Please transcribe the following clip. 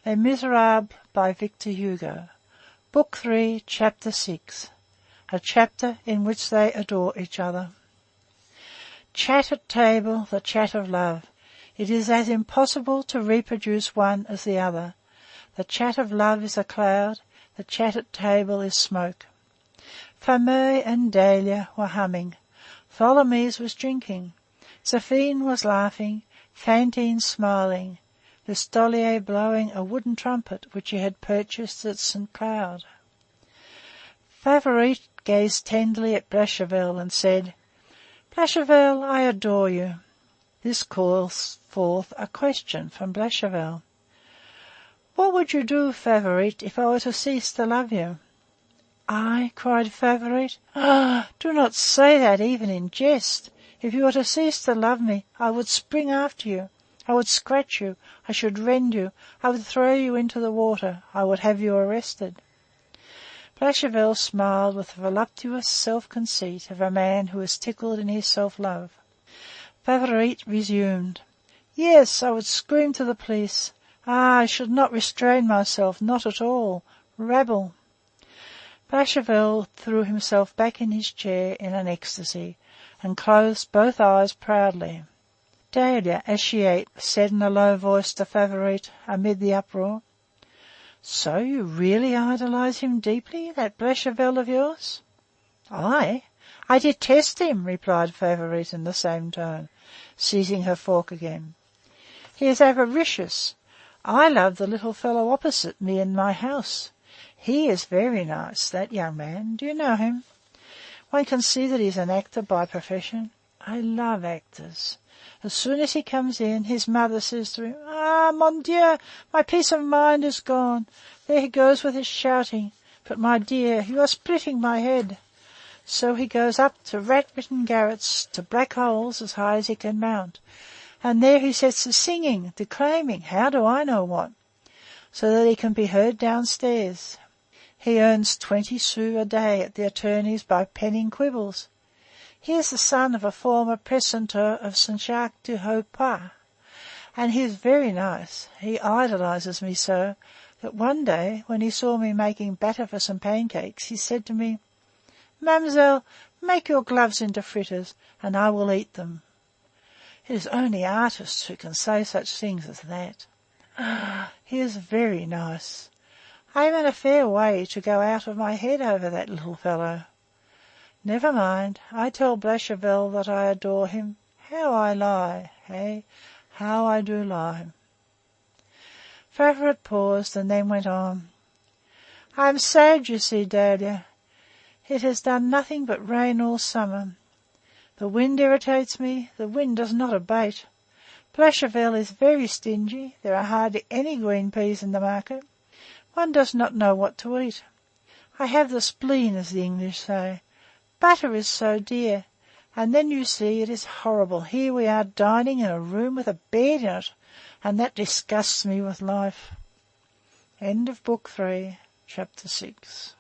Les Misérables by Victor Hugo. Book 3, Chapter 6. A chapter in which they adore each other. Chat at table, the chat of love. It is as impossible to reproduce one as the other. The chat of love is a cloud, the chat at table is smoke. Fameuil and Dahlia were humming. Tholomyès was drinking. Zéphine was laughing, Fantine smiling, Listolier blowing a wooden trumpet which he had purchased at St. Cloud. Favourite gazed tenderly at Blachevelle and said, "Blachevelle, I adore you." This calls forth a question from Blachevelle. "What would you do, Favourite, if I were to cease to love you?" "I?" cried Favourite. "Ah, do not say that even in jest. If you were to cease to love me, I would spring after you. I would scratch you. I should rend you. I would throw you into the water. I would have you arrested." Blachevelle smiled with the voluptuous self-conceit of a man who is tickled in his self-love. Favourite resumed. "Yes, I would scream to the police. Ah, I should not restrain myself, not at all. Rabble." Blachevelle threw himself back in his chair in an ecstasy, and closed both eyes proudly. Dahlia, as she ate, said in a low voice to Favourite, amid the uproar, "So you really idolize him deeply, that Blachevelle of yours?" "I detest him," replied Favourite in the same tone, seizing her fork again. "He is avaricious. I love the little fellow opposite me in my house. He is very nice, that young man. Do you know him? One can see that he is an actor by profession. I love actors. As soon as he comes in, his mother says to him, 'Ah, mon Dieu, my peace of mind is gone. There he goes with his shouting. But, my dear, you are splitting my head.' So he goes up to rat-ridden garrets, to black holes as high as he can mount, and there he sets to singing, declaiming, how do I know what, so that he can be heard downstairs. He earns 20 sous a day at the attorney's by penning quibbles. He is the son of a former precentor of St. Jacques du Haut-Pas, and he is very nice. He idolizes me so that one day, when he saw me making batter for some pancakes, he said to me, 'Mademoiselle, make your gloves into fritters, and I will eat them.' It is only artists who can say such things as that. Ah, he is very nice. I am in a fair way to go out of my head over that little fellow. Never mind, I tell Blachevelle that I adore him. How I lie, hey? How I do lie." Favourite paused and then went on. "I am sad, you see, Dahlia. It has done nothing but rain all summer. The wind irritates me. The wind does not abate. Blachevelle is very stingy. There are hardly any green peas in the market. One does not know what to eat. I have the spleen, as the English say. Butter is so dear. And then, you see, it is horrible. Here we are dining in a room with a bed in it, and that disgusts me with life." End of Book 3, Chapter 6.